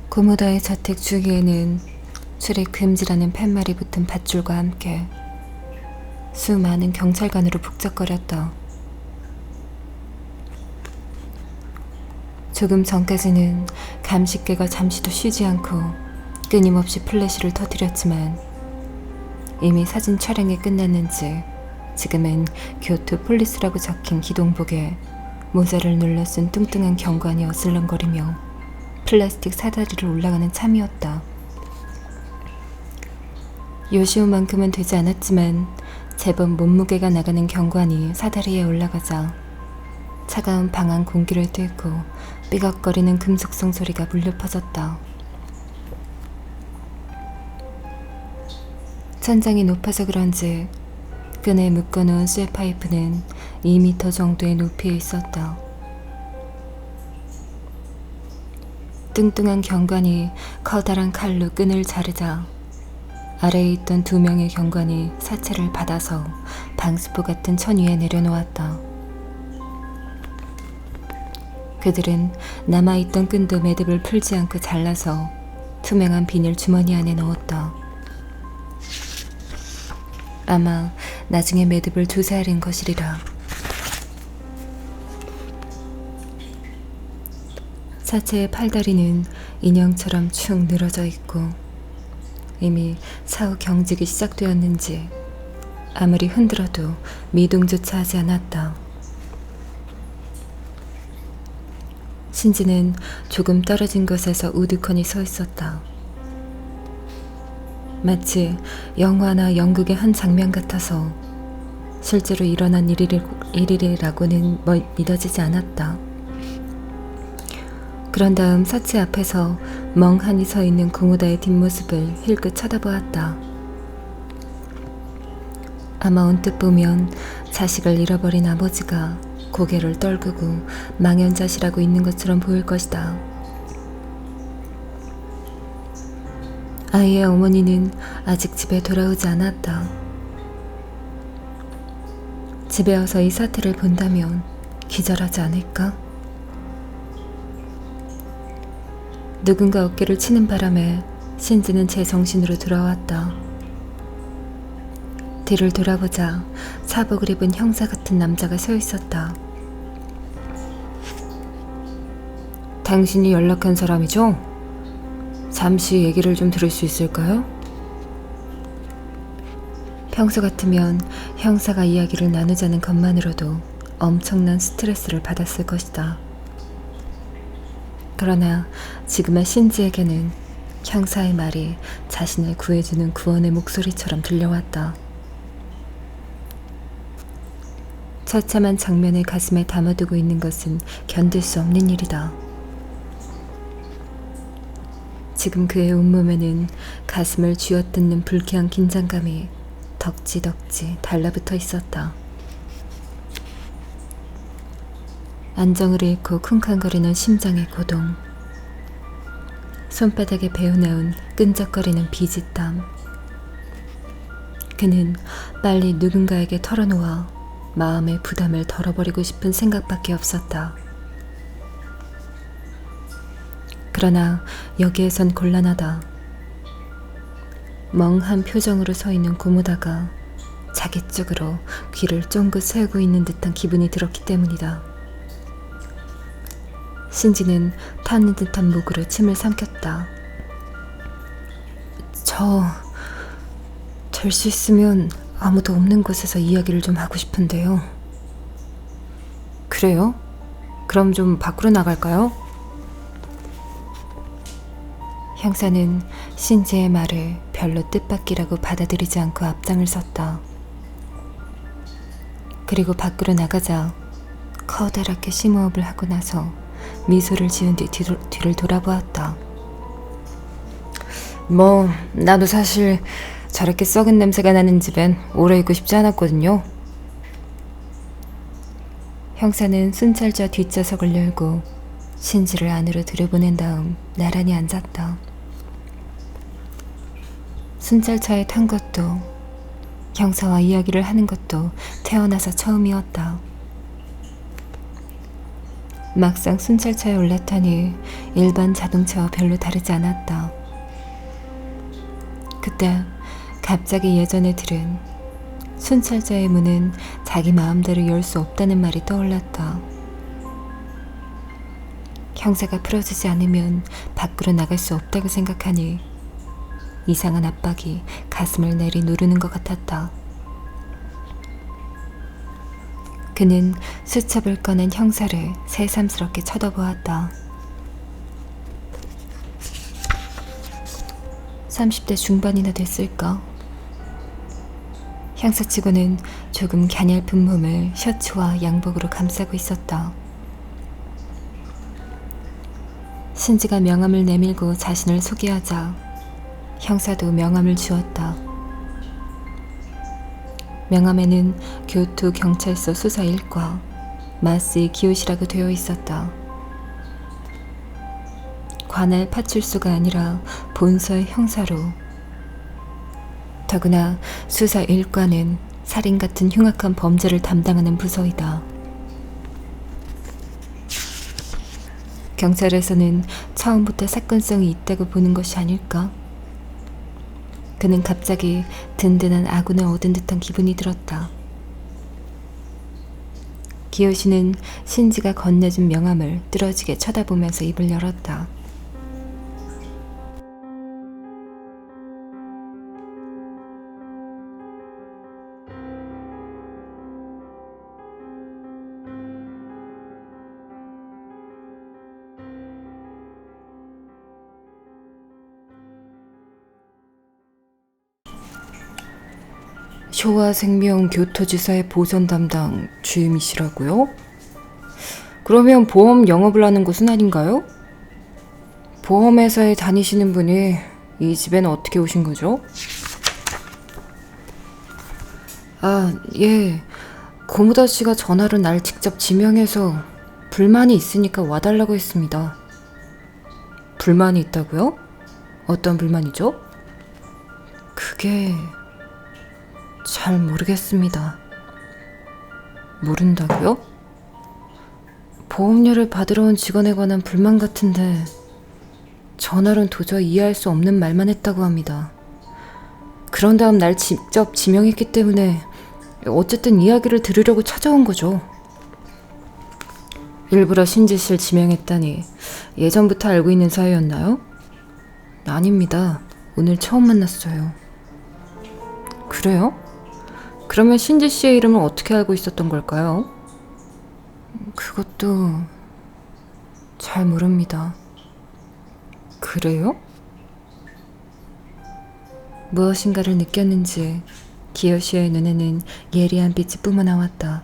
고무다의 자택 주위에는 출입 금지라는 팻말이 붙은 밧줄과 함께 수많은 경찰관으로 북적거렸다. 조금 전까지는 감식계가 잠시도 쉬지 않고 끊임없이 플래시를 터뜨렸지만 이미 사진 촬영이 끝났는지 지금은 교토 폴리스라고 적힌 기동복에 모자를 눌러 쓴 뚱뚱한 경관이 어슬렁거리며 플라스틱 사다리를 올라가는 참이었다. 요시오만큼은 되지 않았지만 제법 몸무게가 나가는 경관이 사다리에 올라가자 차가운 방안 공기를 뚫고 삐걱거리는 금속성 소리가 물려 퍼졌다. 천장이 높아서 그런지 끈에 묶어놓은 쇠파이프는 2m 정도의 높이에 있었다. 뚱뚱한 경관이 커다란 칼로 끈을 자르자 아래에 있던 2명의 경관이 사체를 받아서 방수포 같은 천 위에 내려놓았다. 그들은 남아있던 끈도 매듭을 풀지 않고 잘라서 투명한 비닐 주머니 안에 넣었다. 아마 나중에 매듭을 조사하려는 것이리라. 사체의 팔다리는 인형처럼 축 늘어져 있고 이미 사후 경직이 시작되었는지 아무리 흔들어도 미동조차 하지 않았다. 신지는 조금 떨어진 곳에서 우두커니 서 있었다. 마치 영화나 연극의 한 장면 같아서 실제로 일어난 일이라고는 믿어지지 않았다. 그런 다음 사체 앞에서 멍하니 서 있는 고무다의 뒷모습을 힐끗 쳐다보았다. 아마 언뜻 보면 자식을 잃어버린 아버지가 고개를 떨구고 망연자실하고 있는 것처럼 보일 것이다. 아이의 어머니는 아직 집에 돌아오지 않았다. 집에 와서 이 사태를 본다면 기절하지 않을까? 누군가 어깨를 치는 바람에 신지는 제정신으로 돌아왔다. 뒤를 돌아보자 사복을 입은 형사 같은 남자가 서 있었다. 당신이 연락한 사람이죠? 잠시 얘기를 좀 들을 수 있을까요? 평소 같으면 형사가 이야기를 나누자는 것만으로도 엄청난 스트레스를 받았을 것이다. 그러나 지금의 신지에게는 형사의 말이 자신을 구해주는 구원의 목소리처럼 들려왔다. 처참한 장면을 가슴에 담아두고 있는 것은 견딜 수 없는 일이다. 지금 그의 온몸에는 가슴을 쥐어뜯는 불쾌한 긴장감이 덕지덕지 달라붙어 있었다. 안정을 잃고 쿵쾅거리는 심장의 고동, 손바닥에 배어나온 끈적거리는 비지땀. 그는 빨리 누군가에게 털어놓아 마음의 부담을 덜어버리고 싶은 생각밖에 없었다. 그러나 여기에선 곤란하다. 멍한 표정으로 서 있는 고무다가 자기 쪽으로 귀를 쫑긋 세우고 있는 듯한 기분이 들었기 때문이다. 신지는 타는 듯한 목으로 침을 삼켰다. 될 수 있으면 아무도 없는 곳에서 이야기를 좀 하고 싶은데요. 그래요? 그럼 좀 밖으로 나갈까요? 형사는 신지의 말을 별로 뜻밖이라고 받아들이지 않고 앞장을 섰다. 그리고 밖으로 나가자 커다랗게 심호흡을 하고 나서 미소를 지은 뒤 뒤를 돌아보았다. 나도 사실 저렇게 썩은 냄새가 나는 집엔 오래 있고 싶지 않았거든요. 형사는 순찰자 뒷좌석을 열고 신지를 안으로 들여보낸 다음 나란히 앉았다. 순찰차에 탄 것도 형사와 이야기를 하는 것도 태어나서 처음이었다. 막상 순찰차에 올랐더니 일반 자동차와 별로 다르지 않았다. 그때 갑자기 예전에 들은 순찰차의 문은 자기 마음대로 열 수 없다는 말이 떠올랐다. 형사가 풀어주지 않으면 밖으로 나갈 수 없다고 생각하니 이상한 압박이 가슴을 내리 누르는 것 같았다. 그는 수첩을 꺼낸 형사를 새삼스럽게 쳐다보았다. 30대 중반이나 됐을까? 형사치고는 조금 갸냘픈 몸을 셔츠와 양복으로 감싸고 있었다. 신지가 명함을 내밀고 자신을 소개하자 형사도 명함을 주었다. 명함에는 교토경찰서 수사 1과 마스이 기요시라고 되어 있었다. 관할 파출소가 아니라 본서의 형사로. 더구나 수사 1과는 살인 같은 흉악한 범죄를 담당하는 부서이다. 경찰에서는 처음부터 사건성이 있다고 보는 것이 아닐까? 그는 갑자기 든든한 아군을 얻은 듯한 기분이 들었다. 기요시는 신지가 건네준 명함을 뚫어지게 쳐다보면서 입을 열었다. 쇼와생명 교토지사의 보전 담당 주임이시라고요? 그러면 보험 영업을 하는 곳은 아닌가요? 보험회사에 다니시는 분이 이 집에는 어떻게 오신 거죠? 예. 고무다 씨가 전화로 날 직접 지명해서 불만이 있으니까 와달라고 했습니다. 불만이 있다고요? 어떤 불만이죠? 그게... 잘 모르겠습니다. 모른다고요? 보험료를 받으러 온 직원에 관한 불만 같은데 전화로는 도저히 이해할 수 없는 말만 했다고 합니다. 그런 다음 날 직접 지명했기 때문에 어쨌든 이야기를 들으려고 찾아온 거죠. 일부러 신지 씨를 지명했다니 예전부터 알고 있는 사이였나요? 아닙니다. 오늘 처음 만났어요. 그래요? 그러면 신지 씨의 이름을 어떻게 알고 있었던 걸까요? 그것도 잘 모릅니다. 그래요? 무엇인가를 느꼈는지 기요시의 눈에는 예리한 빛이 뿜어나왔다.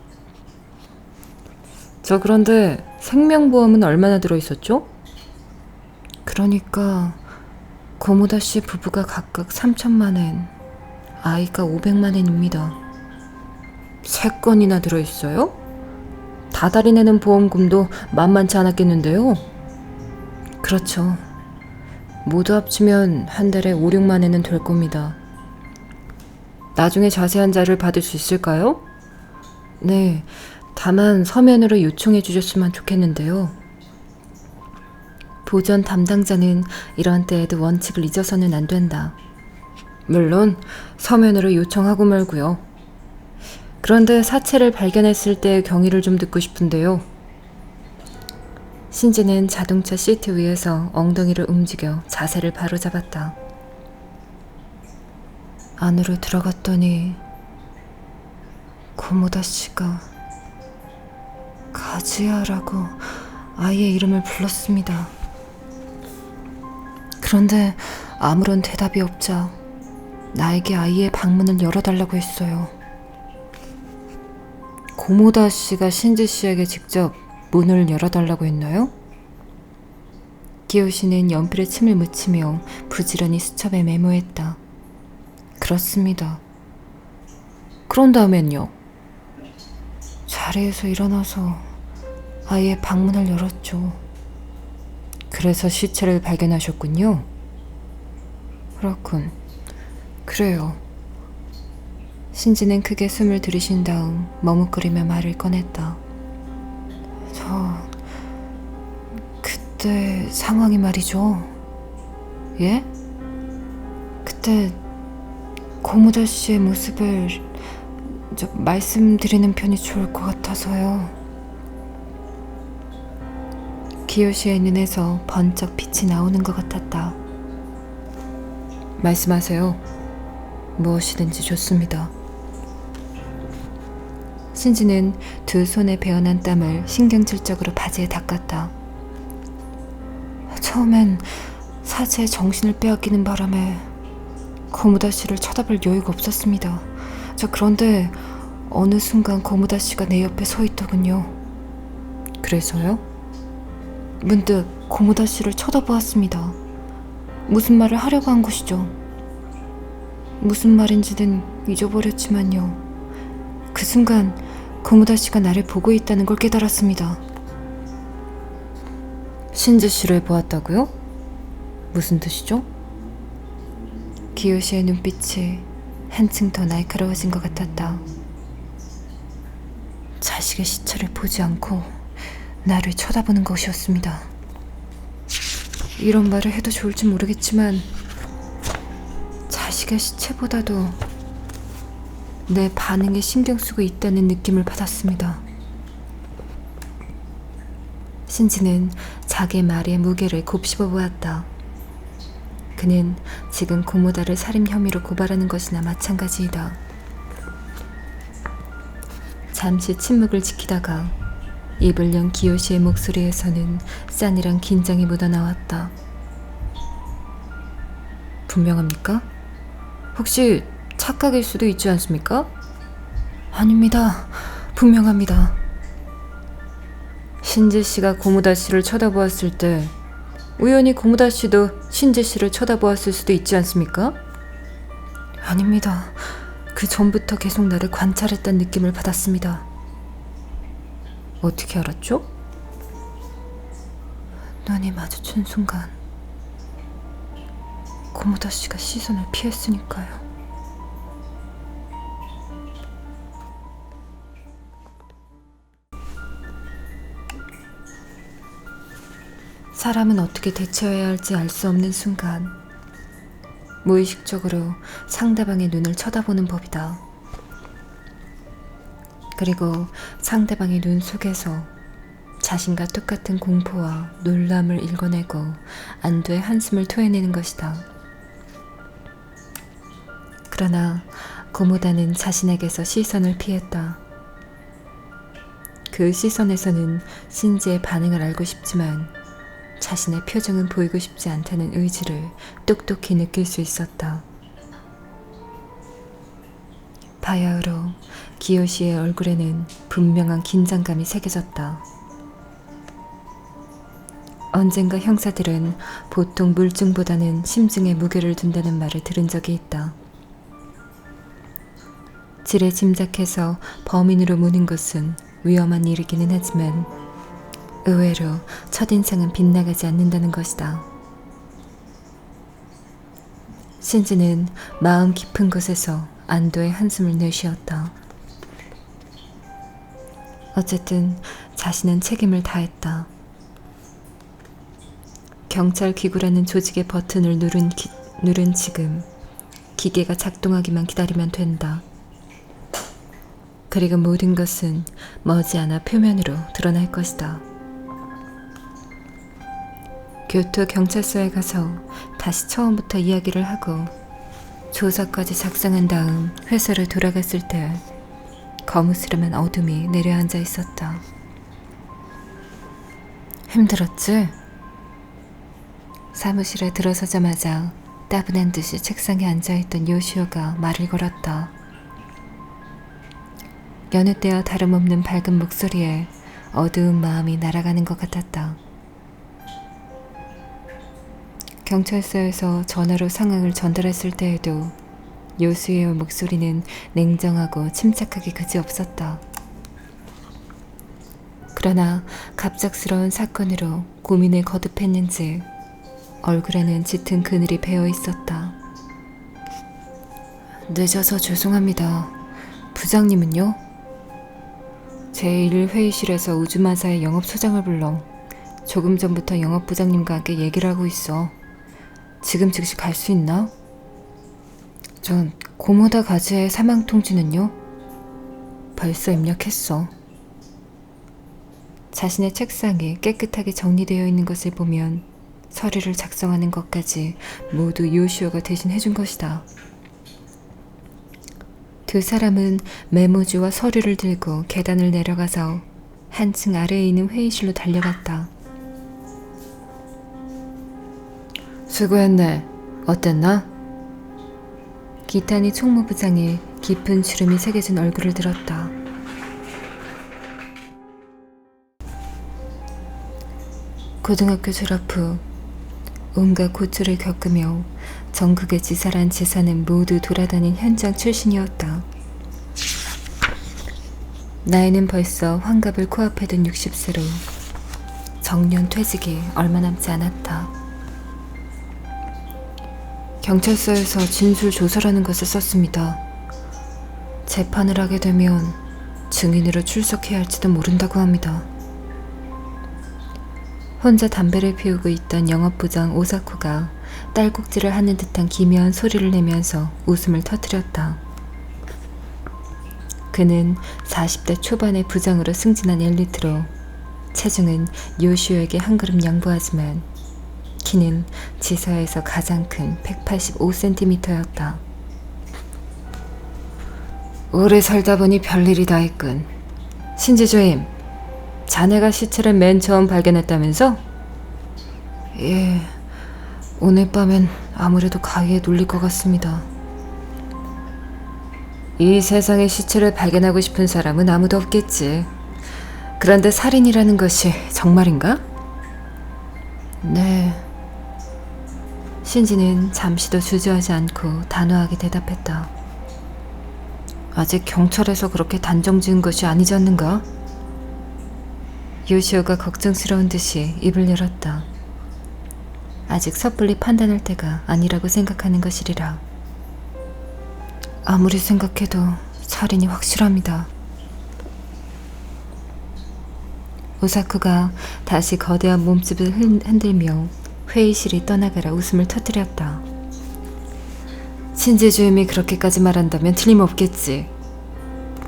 저 그런데 생명보험은 얼마나 들어있었죠? 그러니까 고모다 씨 부부가 각각 3천만 엔, 아이가 500만 엔입니다. 3건이나 들어있어요? 다달이 내는 보험금도 만만치 않았겠는데요? 그렇죠. 모두 합치면 한 달에 5, 6만 엔은 될 겁니다. 나중에 자세한 자료를 받을 수 있을까요? 네, 다만 서면으로 요청해 주셨으면 좋겠는데요. 보전 담당자는 이런 때에도 원칙을 잊어서는 안 된다. 물론 서면으로 요청하고 말고요. 그런데 사체를 발견했을 때의 경위를 좀 듣고 싶은데요. 신지는 자동차 시트 위에서 엉덩이를 움직여 자세를 바로잡았다. 안으로 들어갔더니 고모다 씨가 가지야라고 아이의 이름을 불렀습니다. 그런데 아무런 대답이 없자 나에게 아이의 방문을 열어달라고 했어요. 고모다 씨가 신지 씨에게 직접 문을 열어달라고 했나요? 기요시는 연필에 침을 묻히며 부지런히 수첩에 메모했다. 그렇습니다. 그런 다음엔요? 자리에서 일어나서 아이의 방문을 열었죠. 그래서 시체를 발견하셨군요. 그렇군. 그래요. 신지는 크게 숨을 들이쉰 다음 머뭇거리며 말을 꺼냈다. 그때 상황이 말이죠. 예? 그때 고무다 씨의 모습을 말씀드리는 편이 좋을 것 같아서요. 기요시의 눈에서 번쩍 빛이 나오는 것 같았다. 말씀하세요. 무엇이든지 좋습니다. 신지는 두 손에 배어난 땀을 신경질적으로 바지에 닦았다. 처음엔 사제의 정신을 빼앗기는 바람에 고무다 씨를 쳐다볼 여유가 없었습니다. 그런데 어느 순간 고무다 씨가 내 옆에 서 있더군요. 그래서요? 문득 고무다 씨를 쳐다보았습니다. 무슨 말을 하려고 한 것이죠. 무슨 말인지는 잊어버렸지만요. 그 순간 고무다 씨가 나를 보고 있다는 걸 깨달았습니다. 신지 씨를 보았다고요? 무슨 뜻이죠? 기요시의 눈빛이 한층 더 날카로워진 것 같았다. 자식의 시체를 보지 않고 나를 쳐다보는 것이었습니다. 이런 말을 해도 좋을지 모르겠지만 자식의 시체보다도 내 반응에 신경 쓰고 있다는 느낌을 받았습니다. 신지는 자기의 말의 무게를 곱씹어 보았다. 그는 지금 고무다를 살인 혐의로 고발하는 것이나 마찬가지이다. 잠시 침묵을 지키다가 입을 연 기요시의 목소리에서는 싸늘한 긴장이 묻어나왔다. 분명합니까? 혹시 착각일 수도 있지 않습니까? 아닙니다. 분명합니다. 신지 씨가 고무다 씨를 쳐다보았을 때 우연히 고무다 씨도 신지 씨를 쳐다보았을 수도 있지 않습니까? 아닙니다. 그 전부터 계속 나를 관찰했다는 느낌을 받았습니다. 어떻게 알았죠? 눈이 마주친 순간 고무다 씨가 시선을 피했으니까요. 사람은 어떻게 대처해야 할지 알 수 없는 순간 무의식적으로 상대방의 눈을 쳐다보는 법이다. 그리고 상대방의 눈 속에서 자신과 똑같은 공포와 놀람을 읽어내고 안도의 한숨을 토해내는 것이다. 그러나 고무다는 자신에게서 시선을 피했다. 그 시선에서는 신지의 반응을 알고 싶지만 자신의 표정은 보이고 싶지 않다는 의지를 똑똑히 느낄 수 있었다. 바야흐로 기요시의 얼굴에는 분명한 긴장감이 새겨졌다. 언젠가 형사들은 보통 물증보다는 심증에 무게를 둔다는 말을 들은 적이 있다. 지레 짐작해서 범인으로 무는 것은 위험한 일이기는 하지만 의외로 첫인상은 빗나가지 않는다는 것이다. 신지는 마음 깊은 곳에서 안도의 한숨을 내쉬었다. 어쨌든 자신은 책임을 다했다. 경찰 기구라는 조직의 버튼을 누른 지금 기계가 작동하기만 기다리면 된다. 그리고 모든 것은 머지않아 표면으로 드러날 것이다. 교토 경찰서에 가서 다시 처음부터 이야기를 하고 조서까지 작성한 다음 회사를 돌아갔을 때 거무스름한 어둠이 내려앉아 있었다. 힘들었지? 사무실에 들어서자마자 따분한 듯이 책상에 앉아있던 요시오가 말을 걸었다. 여느 때와 다름없는 밝은 목소리에 어두운 마음이 날아가는 것 같았다. 경찰서에서 전화로 상황을 전달했을 때에도 요시오의 목소리는 냉정하고 침착하기 그지없었다. 그러나 갑작스러운 사건으로 고민을 거듭했는지 얼굴에는 짙은 그늘이 배어 있었다. 늦어서 죄송합니다. 부장님은요? 제1회의실에서 우즈마사의 영업소장을 불러 조금 전부터 영업부장님과 함께 얘기를 하고 있어. 지금 즉시 갈 수 있나? 전 고모다 가즈의 사망 통지는요? 벌써 입력했어. 자신의 책상에 깨끗하게 정리되어 있는 것을 보면 서류를 작성하는 것까지 모두 요시오가 대신 해준 것이다. 두 사람은 메모지와 서류를 들고 계단을 내려가서 한층 아래에 있는 회의실로 달려갔다. 수고했네. 어땠나? 기타니 총무부장의 깊은 주름이 새겨진 얼굴을 들었다. 고등학교 졸업 후 온갖 고초를 겪으며 전국의 지사란 지사는 모두 돌아다닌 현장 출신이었다. 나이는 벌써 환갑을 코앞에 둔 60세로 정년 퇴직이 얼마 남지 않았다. 경찰서에서 진술 조사라는 것을 썼습니다. 재판을 하게 되면 증인으로 출석해야 할지도 모른다고 합니다. 혼자 담배를 피우고 있던 영업부장 오사쿠가 딸꾹질을 하는 듯한 기묘한 소리를 내면서 웃음을 터뜨렸다. 그는 40대 초반의 부장으로 승진한 엘리트로 체중은 요시오에게 한 걸음 양보하지만 키는 지사에서 가장 큰 185cm였다. 오래 살다 보니 별일이 다 있군. 신지주임, 자네가 시체를 맨 처음 발견했다면서? 예, 오늘 밤엔 아무래도 가위에 눌릴 것 같습니다. 이 세상에 시체를 발견하고 싶은 사람은 아무도 없겠지. 그런데 살인이라는 것이 정말인가? 네. 신지는 잠시도 주저하지 않고 단호하게 대답했다. 아직 경찰에서 그렇게 단정 지은 것이 아니지 않는가? 요시오가 걱정스러운 듯이 입을 열었다. 아직 섣불리 판단할 때가 아니라고 생각하는 것이리라. 아무리 생각해도 살인이 확실합니다. 오사쿠가 다시 거대한 몸집을 흔들며 회의실이 떠나가라 웃음을 터뜨렸다. 신지주임이 그렇게까지 말한다면 틀림없겠지.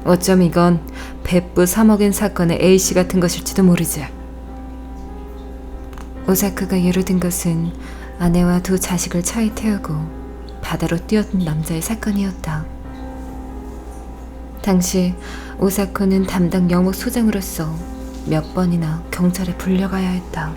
어쩜 이건 배뿌 3억엔 사건의 A씨 같은 것일지도 모르지. 오사쿠가 예로 든 것은 아내와 두 자식을 차에 태우고 바다로 뛰어든 남자의 사건이었다. 당시 오사쿠는 담당 영업 소장으로서 몇 번이나 경찰에 불려가야 했다.